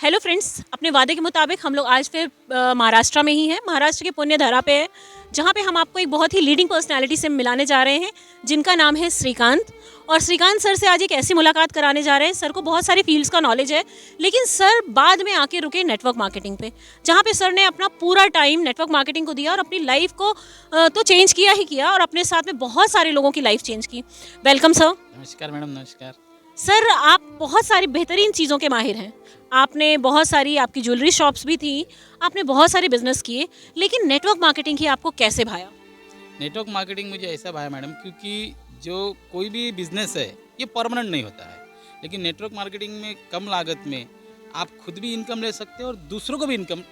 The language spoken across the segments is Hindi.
हेलो फ्रेंड्स, अपने वादे के मुताबिक हम लोग आज फिर महाराष्ट्र में ही हैं। महाराष्ट्र के पुण्य धरा पे है, जहाँ पे हम आपको एक बहुत ही लीडिंग पर्सनालिटी से मिलाने जा रहे हैं, जिनका नाम है श्रीकांत। और श्रीकांत सर से आज एक ऐसी मुलाकात कराने जा रहे हैं। सर को बहुत सारी फील्ड्स का नॉलेज है, लेकिन सर बाद में आके रुके नेटवर्क मार्केटिंग पे, जहाँ पे सर ने अपना पूरा टाइम नेटवर्क मार्केटिंग को दिया और अपनी लाइफ को तो चेंज किया ही किया, और अपने साथ में बहुत सारे लोगों की लाइफ चेंज की। Welcome sir. नमस्कार मैडम, नमस्कार। सर, आप बहुत सारी बेहतरीन चीज़ों के माहिर हैं। आपने बहुत सारी, आपकी ज्वेलरी शॉप्स भी थी, आपने बहुत सारे बिजनेस किए, लेकिन नेटवर्क मार्केटिंग ही आपको कैसे भाया? नेटवर्क मार्केटिंग मुझे ऐसा भाया मैडम, क्योंकि जो कोई भी बिजनेस है ये परमानेंट नहीं होता है, लेकिन नेटवर्क मार्केटिंग में कम लागत में आप खुद भी इनकम ले सकते हो और दूसरों को भी इनकम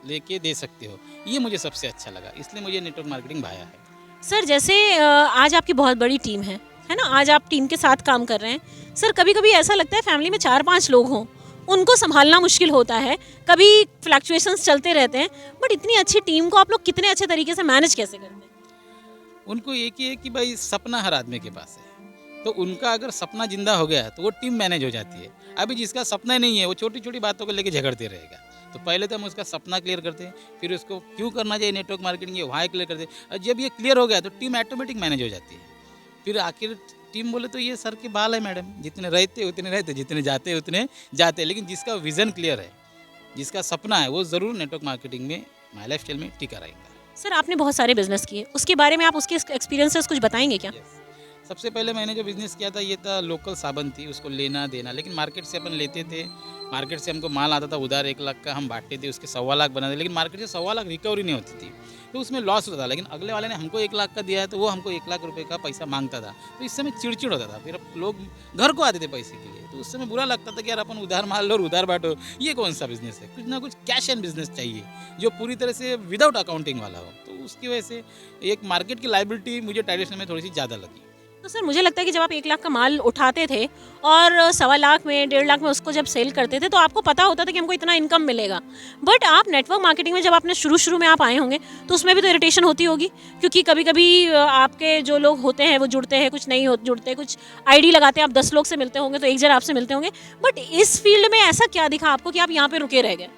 लेके दे सकते हो। ये मुझे सबसे अच्छा लगा, इसलिए मुझे नेटवर्क मार्केटिंग भाया है। सर, जैसे आज आपकी बहुत बड़ी टीम है ना? आज आप टीम के साथ काम कर रहे हैं। सर, कभी कभी ऐसा लगता है फैमिली में 4-5 लोग हों, उनको संभालना मुश्किल होता है, कभी फ्लक्चुएशंस चलते रहते हैं, बट इतनी अच्छी टीम को आप लोग कितने अच्छे तरीके से मैनेज कैसे करते हैं? उनको एक ही है कि भाई सपना हर आदमी के पास है, तो उनका अगर सपना जिंदा हो गया तो वो टीम मैनेज हो जाती है। अभी जिसका सपना ही नहीं है वो छोटी छोटी बातों को लेकर झगड़ते रहेगा। तो पहले तो हम उसका सपना क्लियर करते हैं, फिर उसको क्यों करना चाहिए नेटवर्क मार्केटिंग, ये वहाँ क्लियर करते हैं। और जब ये क्लियर हो गया तो टीम ऑटोमेटिक मैनेज हो जाती है। फिर आखिर टीम बोले तो ये सर के बाल है मैडम, जितने रहते उतने रहते, जितने जाते उतने जाते। लेकिन जिसका विज़न क्लियर है, जिसका सपना है, वो ज़रूर नेटवर्क मार्केटिंग में, माई लाइफ स्टाइल में टिका रहेगा। सर, आपने बहुत सारे बिजनेस किए, उसके बारे में आप उसके एक्सपीरियंसेस कुछ बताएंगे क्या? Yes. सबसे पहले मैंने जो बिज़नेस किया था ये था लोकल साबुन थी, उसको लेना देना, लेकिन मार्केट से अपन लेते थे। मार्केट से हमको माल आता था उधार 1 लाख का, हम बांटते थे, उसके 1.25 लाख बनाते, लेकिन मार्केट से 1.25 लाख रिकवरी नहीं होती थी, तो उसमें लॉस होता था। लेकिन अगले वाले ने हमको 1 लाख का दिया है तो वो हमको 1 लाख रुपए का पैसा मांगता था, तो इस समय चिड़चिड़ होता था। फिर लोग घर को आते थे पैसे के लिए, तो उस समय बुरा लगता था कि यार अपन उधार माल लो और उधार बांटो, ये कौन सा बिजनेस है? कुछ ना कुछ कैश एंड बिजनेस चाहिए जो पूरी तरह से विदाउट अकाउंटिंग वाला हो। तो उसकी वजह से एक मार्केट की लायबिलिटी मुझे ट्रेडिशनल में थोड़ी सी ज़्यादा लगी। तो सर, मुझे लगता है कि जब आप 1 लाख का माल उठाते थे और 1.25 लाख में, 1.5 लाख में उसको जब सेल करते थे, तो आपको पता होता था कि हमको इतना इनकम मिलेगा। बट आप नेटवर्क मार्केटिंग में जब आपने शुरू में आप आए होंगे, तो उसमें भी तो इरिटेशन होती होगी, क्योंकि कभी कभी आपके जो लोग होते हैं वो जुड़ते हैं, कुछ नहीं जुड़ते, कुछ आईडी लगाते हैं। आप 10 लोग से मिलते होंगे तो एक जन आपसे मिलते होंगे, बट इस फील्ड में ऐसा क्या दिखा आपको कि आप यहाँ पे रुके रह गए?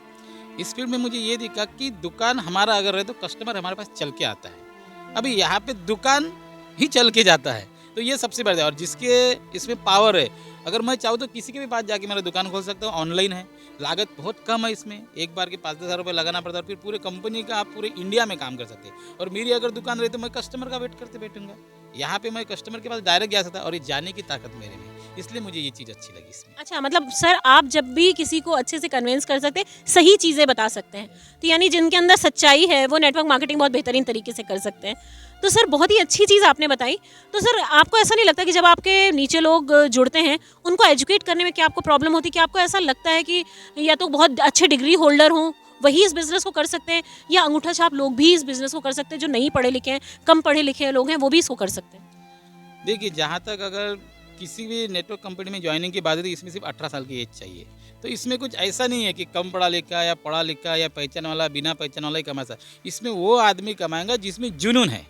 इस फील्ड में मुझे ये दिखा कि दुकान हमारा अगर रहे तो कस्टमर हमारे पास चल के आता है। अभी यहाँ पे दुकान ही चल के जाता है, तो ये सबसे बड़ा है। और जिसके इसमें पावर है, अगर मैं चाहूँ तो किसी के भी पास जाके मेरा दुकान खोल सकता हूँ। ऑनलाइन है, लागत बहुत कम है इसमें, एक बार के 5-10 हज़ार रुपये लगाना पड़ता है, और फिर पूरे कंपनी का आप पूरे इंडिया में काम कर सकते हैं। और मेरी अगर दुकान रही तो मैं कस्टमर का वेट करते बैठूंगा। यहाँ पे मैं कस्टमर के पास डायरेक्ट जा सकता, और ये जाने की ताकत मेरे में, इसलिए मुझे ये चीज़ अच्छी लगी इसमें। अच्छा, मतलब सर, आप जब भी किसी को अच्छे से कन्विंस कर सकते हैं, सही चीज़ें बता सकते हैं, तो यानी जिनके अंदर सच्चाई है वो नेटवर्क मार्केटिंग बहुत बेहतरीन तरीके से कर सकते हैं। तो सर, बहुत ही अच्छी चीज़ आपने बताई। तो सर, आपको ऐसा नहीं लगता कि जब आपके नीचे लोग जुड़ते हैं, उनको एजुकेट करने में क्या आपको प्रॉब्लम होती है? कि आपको ऐसा लगता है कि या तो बहुत अच्छे डिग्री होल्डर हों वही इस बिज़नेस को कर सकते हैं, या अंगूठा छाप लोग भी इस बिज़नेस को कर सकते हैं, जो नहीं पढ़े लिखे हैं, कम पढ़े लिखे लोग हैं, वो भी इसको कर सकते हैं? देखिए, जहाँ तक अगर किसी भी नेटवर्क कंपनी में ज्वाइनिंग की बात है तो इसमें सिर्फ 18 साल की एज चाहिए। तो इसमें कुछ ऐसा नहीं है कि कम पढ़ा लिखा या पढ़ा लिखा या पहचान वाला, बिना पहचान वाला ही कमा सकता। इसमें वो आदमी कमाएगा जिसमें जुनून है,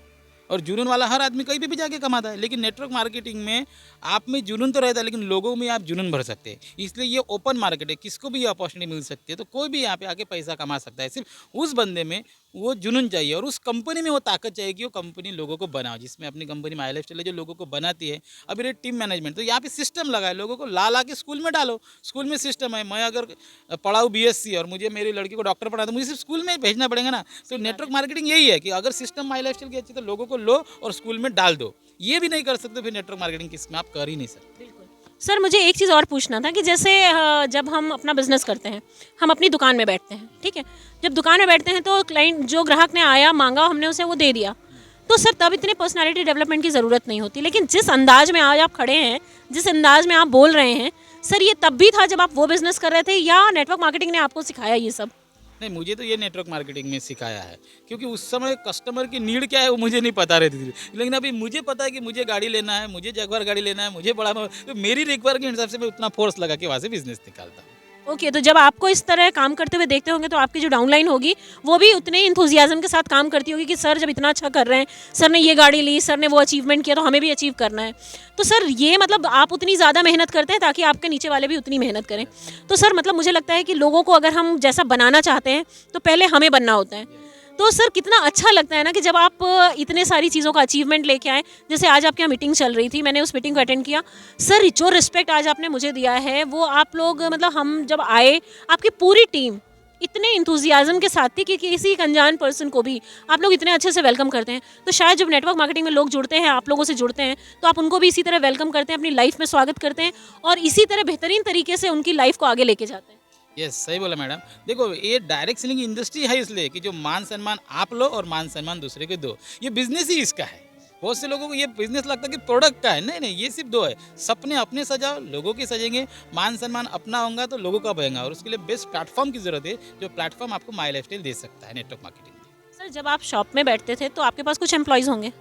और जुनून वाला हर आदमी कहीं भी जाके कमाता है। लेकिन नेटवर्क मार्केटिंग में आप में जुनून तो रहता है, लेकिन लोगों में आप जुनून भर सकते हैं। इसलिए ये ओपन मार्केट है, किसको भी ये अपॉर्चुनिटी मिल सकती है, तो कोई भी यहाँ पे आके पैसा कमा सकता है। सिर्फ उस बंदे में वो जुनून चाहिए, और उस कंपनी में वो ताकत चाहिए कि वो कंपनी लोगों को बनाओ, जिसमें अपनी कंपनी माई लाइफ स्टाइल जो लोगों को बनाती है। अभी रही टीम मैनेजमेंट, तो यहाँ पे सिस्टम लगा है, लोगों को ला के स्कूल में डालो। स्कूल में सिस्टम है, मैं अगर पढ़ाऊँ BSc और मुझे मेरी लड़की को डॉक्टर पढ़ा, तो मुझे सिर्फ स्कूल में भेजना पड़ेगा ना। तो नेटवर्क मार्केटिंग यही है कि अगर सिस्टम माई लाइफ स्टाइल की अच्छी, तो लोगों को लो और स्कूल में डाल दो। ये भी नहीं कर सकते, फिर नेटवर्क मार्केटिंग किसमें आप कर ही नहीं सकते। बिल्कुल। सर, मुझे एक चीज़ और पूछना था कि जैसे जब हम अपना बिजनेस करते हैं, हम अपनी दुकान में बैठते हैं, ठीक है? जब दुकान में बैठते हैं तो क्लाइंट, जो ग्राहक ने आया, मांगा, हमने उसे वो दे दिया, तो सर तब इतने पर्सनालिटी डेवलपमेंट की ज़रूरत नहीं होती। लेकिन जिस अंदाज में आज आप खड़े हैं, जिस अंदाज में आप बोल रहे हैं, सर ये तब भी था जब आप वो बिज़नेस कर रहे थे, या नेटवर्क मार्केटिंग ने आपको सिखाया ये सब? नहीं, मुझे तो ये नेटवर्क मार्केटिंग में सिखाया है, क्योंकि उस समय कस्टमर की नीड क्या है वो मुझे नहीं पता रहती थी। लेकिन अभी मुझे पता है कि मुझे गाड़ी लेना है, मुझे जगवार गाड़ी लेना है, मुझे बड़ा, तो मेरी रिक्वायर के हिसाब से मैं उतना फोर्स लगा के वहाँ से बिजनेस निकालता हूँ। ओके, तो जब आपको इस तरह काम करते हुए देखते होंगे तो आपकी जो डाउनलाइन होगी वो भी उतने इंथुजियाज्म के साथ काम करती होगी कि सर जब इतना अच्छा कर रहे हैं, सर ने ये गाड़ी ली, सर ने वो अचीवमेंट किया, तो हमें भी अचीव करना है। तो सर ये मतलब आप उतनी ज़्यादा मेहनत करते हैं ताकि आपके नीचे वाले भी उतनी मेहनत करें। तो सर मतलब मुझे लगता है कि लोगों को अगर हम जैसा बनाना चाहते हैं तो पहले हमें बनना होता है। तो सर कितना अच्छा लगता है ना कि जब आप इतने सारी चीज़ों का अचीवमेंट लेके आए। जैसे आज आपके यहाँ मीटिंग चल रही थी, मैंने उस मीटिंग को अटेंड किया। सर जो रिस्पेक्ट आज आपने मुझे दिया है वो आप लोग मतलब हम जब आए, आपकी पूरी टीम इतने इंथुजियाज्म के साथ थी कि किसी एक अनजान पर्सन को भी आप लोग इतने अच्छे से वेलकम करते हैं। तो शायद जब नेटवर्क मार्केटिंग में लोग जुड़ते हैं, आप लोगों से जुड़ते हैं, तो आप उनको भी इसी तरह वेलकम करते हैं, अपनी लाइफ में स्वागत करते हैं और इसी तरह बेहतरीन तरीके से उनकी लाइफ को आगे लेके जाते हैं। यस, सही बोला मैडम। देखो, ये डायरेक्ट सेलिंग इंडस्ट्री है इसलिए कि जो मान सम्मान आप लो और मान सम्मान दूसरे को दो, ये बिजनेस ही इसका है। बहुत से लोगों को ये बिजनेस लगता है कि प्रोडक्ट का है। नहीं नहीं, ये सिर्फ दो है। सपने अपने सजाओ, लोगों के सजेंगे, मान सम्मान अपना होगा तो लोगों का बहेगा, और उसके लिए बेस्ट प्लेटफॉर्म की जरूरत है, जो प्लेटफॉर्म आपको माई लाइफस्टाइल दे सकता है नेटवर्क मार्केटिंग में। सर जब आप शॉप में बैठते थे तो आपके पास कुछ एम्प्लॉयज़ होंगे,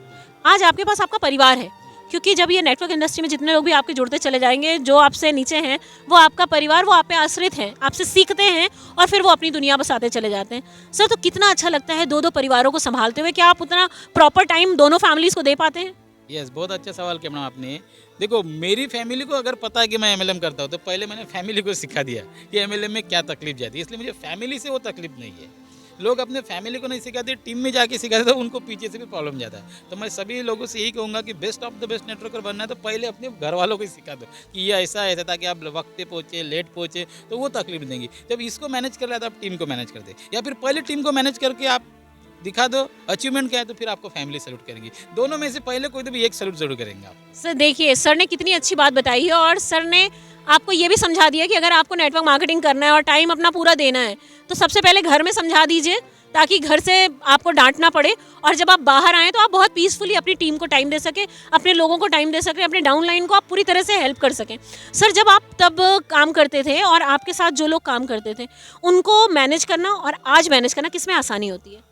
आज आपके पास आपका परिवार है। क्योंकि जब ये नेटवर्क इंडस्ट्री में जितने लोग भी आपके जुड़ते चले जाएंगे, जो आपसे नीचे हैं वो आपका परिवार, वो आप पे आश्रित हैं, आपसे सीखते हैं और फिर वो अपनी दुनिया बसाते चले जाते हैं। सर तो कितना अच्छा लगता है दो दो परिवारों को संभालते हुए। क्या आप उतना प्रॉपर टाइम दोनों फैमिलीज़ को दे पाते हैं? यस, बहुत अच्छा सवाल किया मैडम आपने। देखो, मेरी फैमिली को अगर पता है कि मैं एमएलएम करता हूँ तो पहले मैंने फैमिली को सिखा दिया कि एमएलएम में क्या तकलीफ जाती है, इसलिए मुझे फैमिली से वो तकलीफ नहीं है। लोग अपने फैमिली को नहीं सिखाते, टीम में जाके सिखाते तो उनको पीछे से भी प्रॉब्लम जाता है। तो मैं सभी लोगों से यही कहूँगा कि best of the best networker बनना है तो पहले अपने घर वालों को ही सिखा दो कि ये ऐसा है, ऐसा, ताकि आप वक्त पे पहुँचे, लेट पहुँचे तो वो तकलीफ देंगी। जब इसको मैनेज कर लिया तो आप टीम को मैनेज कर दे, या फिर पहले टीम को मैनेज करके आप दिखा दो अचीवमेंट क्या है, तो फिर आपको फैमिली सैल्यूट करेंगी। दोनों में से पहले कोई तो भी एक सैल्यूट जरूर करेंगे आप। सर देखिए, सर ने कितनी अच्छी बात बताई है और सर ने आपको ये भी समझा दिया कि अगर आपको नेटवर्क मार्केटिंग करना है और टाइम अपना पूरा देना है तो सबसे पहले घर में समझा दीजिए, ताकि घर से आपको डांटना पड़े और जब आप बाहर आएँ तो आप बहुत पीसफुली अपनी टीम को टाइम दे सकें, अपने लोगों को टाइम दे सकें, अपने डाउनलाइन को आप पूरी तरह से हेल्प कर सकें। सर जब आप तब काम करते थे और आपके साथ जो लोग काम करते थे उनको मैनेज करना और आज मैनेज करना, किसमें आसानी होती है?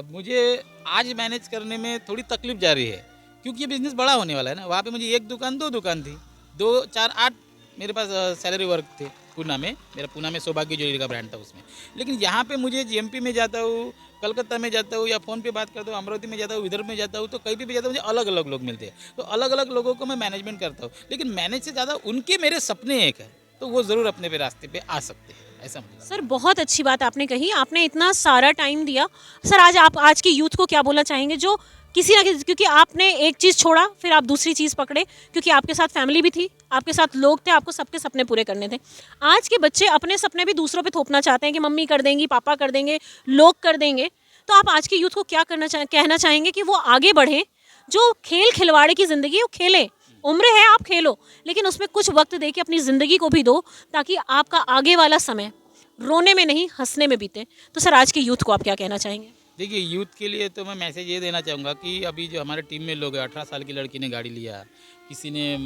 मुझे आज मैनेज करने में थोड़ी तकलीफ जा रही है, क्योंकि ये बिज़नेस बड़ा होने वाला है ना। वहाँ पे मुझे एक दुकान, दो दुकान थी, 2 4 8 मेरे पास सैलरी वर्क थे पूना में। मेरा पूना में सौभाग्य ज्वेलरी का ब्रांड था उसमें। लेकिन यहाँ पे मुझे एमपी में जाता हूँ, कलकत्ता में जाता हूँ, या फ़ोन पे बात करता हूँ, अमरावती में जाता हूँ, विदर्भ में जाता हूँ, तो कहीं भी जाता हूँ मुझे अलग अलग लोग मिलते हैं। तो अलग अलग लोगों को मैं मैनेजमेंट करता हूँ, लेकिन मैनेज से ज़्यादा उनके मेरे सपने एक है, तो वो ज़रूर अपने पे रास्ते पे आ सकते हैं, ऐसा मुझे लगता है। सर बहुत अच्छी बात आपने कही, आपने इतना सारा टाइम दिया। सर आज आप आज की यूथ को क्या बोलना चाहेंगे जो किसी ना किसी, क्योंकि आपने एक चीज़ छोड़ा फिर आप दूसरी चीज़ पकड़े, क्योंकि आपके साथ फैमिली भी थी, आपके साथ लोग थे, आपको सबके सपने पूरे करने थे। आज के बच्चे अपने सपने भी दूसरों पे थोपना चाहते हैं कि मम्मी कर देंगी, पापा कर देंगे, लोग कर देंगे। तो आप आज के यूथ को क्या कहना चाहेंगे कि वो आगे बढ़ें, जो खेल खिलवाड़े की ज़िंदगी है वो खेलें। उम्र है, आप खेलो, लेकिन उसमें कुछ वक्त दे के अपनी ज़िंदगी को भी दो, ताकि आपका आगे वाला समय रोने में नहीं हंसने में बीते। तो सर आज के यूथ को आप क्या कहना चाहेंगे? देखिए, यूथ के लिए तो मैं मैसेज ये देना चाहूँगा कि अभी जो हमारे टीम में लोग हैं, 18 साल की लड़की ने गाड़ी लिया, किसी ने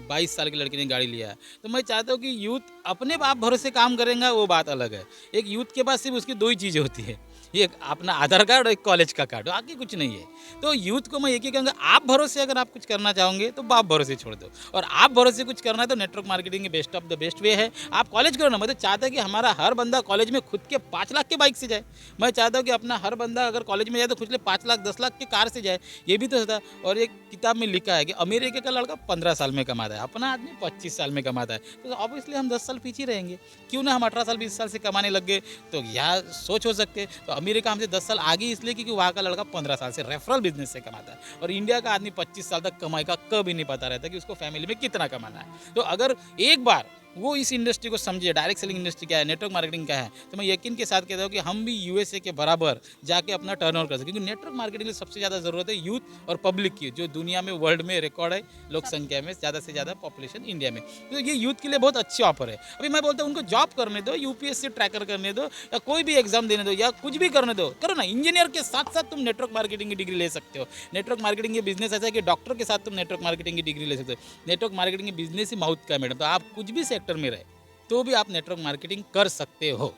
22 साल की लड़की ने गाड़ी लिया, तो मैं चाहता हूँ कि यूथ अपने आप भरोसे काम करेंगे, वो बात अलग है। एक यूथ के पास सिर्फ उसकी 2 ही चीज़ें होती है, एक अपना आधार कार्ड और एक कॉलेज का कार्ड, आगे कुछ नहीं है। तो यूथ को मैं एक ही कहूँगा, आप भरोसे अगर आप कुछ करना चाहोगे तो बाप भरोसे छोड़ दो, और आप भरोसे कुछ करना है तो network marketing best of the best way है। आप कॉलेज करो ना, मैं तो चाहता कि हमारा हर बंदा कॉलेज में खुद के 5 लाख के बाइक से जाए। मैं चाहता हूँ कि अपना हर बंदा अगर कॉलेज में जाए तो खुद के 5 लाख 10 लाख के कार से जाए। ये भी तो होता है। और एक किताब में लिखा है कि अमेरिका का लड़का 15 साल में कमाता है, अपना आदमी 25 साल में कमाता है। तो ऑब्वियसली हम 10 साल पीछे रहेंगे, क्यों ना हम 18 साल 20 साल से कमाने लग गए। तो यह सोच हो सकते। तो अमेरिका हमसे 10 साल आगे इसलिए क्योंकि वहाँ का लड़का 15 साल से रेफरल बिजनेस से कमाता है, और इंडिया का आदमी 25 साल तक कमाई का कभी नहीं पता रहता कि उसको फैमिली में कितना कमाना है। तो अगर एक बार वो इस इंडस्ट्री को समझे, डायरेक्ट सेलिंग इंडस्ट्री क्या है, नेटवर्क मार्केटिंग क्या है, तो मैं यकीन के साथ कहता हूँ कि हम भी यूएसए के बराबर जाके अपना टर्नओवर कर सकते। क्योंकि नेटवर्क मार्केटिंग में सबसे ज़्यादा ज़रूरत है यूथ और पब्लिक की, जो दुनिया में वर्ल्ड में रिकॉर्ड है लोक संख्या में, ज़्यादा से ज़्यादा पॉपुलेशन इंडिया में। तो ये यूथ के लिए बहुत अच्छी ऑफर है। अभी मैं बोलता हूँ उनको जॉब करने दो, यूपीएससी ट्रैकर करने दो, या कोई भी एग्जाम देने दो, या कुछ भी करने दो, करो ना। इंजीनियर के साथ साथ तुम नेटवर्क मार्केटिंग की डिग्री ले सकते हो। नेटवर्क मार्केटिंग के बिजनेस ऐसा है कि डॉक्टर के साथ तुम नेटवर्क मार्केटिंग की डिग्री ले सकते हो। नेटवर्क मार्केटिंग की बिजनेस ही माउथ का है मैडम। तो आप कुछ भी सेक्टर में रहे तो भी आप नेटवर्क मार्केटिंग कर सकते हो।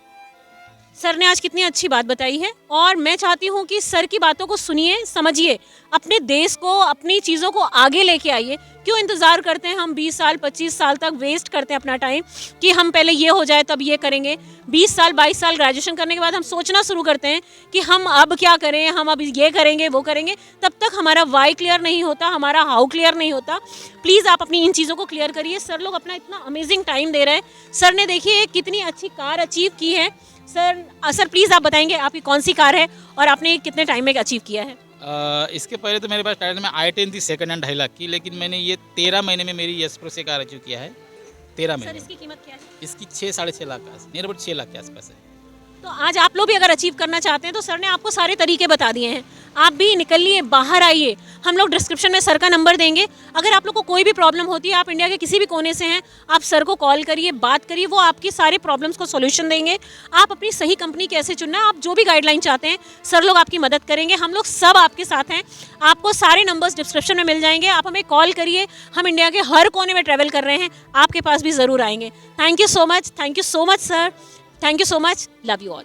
सर ने आज कितनी अच्छी बात बताई है और मैं चाहती हूँ कि सर की बातों को सुनिए, समझिए, अपने देश को, अपनी चीज़ों को आगे लेके आइए। क्यों इंतज़ार करते हैं हम 20 साल 25 साल तक वेस्ट करते हैं अपना टाइम कि हम पहले ये हो जाए तब ये करेंगे। 20 साल 22 साल ग्रेजुएशन करने के बाद हम सोचना शुरू करते हैं कि हम अब क्या करें, हम अब ये करेंगे वो करेंगे, तब तक हमारा वाई क्लियर नहीं होता, हमारा हाउ क्लियर नहीं होता। प्लीज़ आप अपनी इन चीज़ों को क्लियर करिए। सर लोग अपना इतना अमेजिंग टाइम दे रहे हैं। सर ने देखिए कितनी अच्छी कार अचीव की है। सर प्लीज़ आप बताएंगे आपकी कौन सी कार है और आपने कितने टाइम में अचीव किया है? इसके पहले तो मेरे पास टाइटल में i10 थी सेकंड हैंड 2.5 लाख की, लेकिन मैंने ये 13 महीने में मेरी यस प्रो से कार अचीव किया है। 13 सर महीने इसकी कीमत क्या है? इसकी 6-6.5 लाख का, नियर अबाउट 6 लाख के आसपास है। तो आज आप लोग भी अगर अचीव करना चाहते हैं तो सर ने आपको सारे तरीके बता दिए हैं। आप भी निकलिए, बाहर आइए। हम लोग डिस्क्रिप्शन में सर का नंबर देंगे। अगर आप लोग को कोई भी प्रॉब्लम होती है, आप इंडिया के किसी भी कोने से हैं, आप सर को कॉल करिए, बात करिए, वो आपकी सारे प्रॉब्लम्स को सॉल्यूशन देंगे। आप अपनी सही कंपनी कैसे चुनना है, आप जो भी गाइडलाइन चाहते हैं, सर लोग आपकी मदद करेंगे। हम लोग सब आपके साथ हैं। आपको सारे नंबर्स डिस्क्रिप्शन में मिल जाएंगे। आप हमें कॉल करिए। हम इंडिया के हर कोने में ट्रैवल कर रहे हैं, आपके पास भी ज़रूर आएंगे। Thank you so much sir. Thank you so much. Love you all.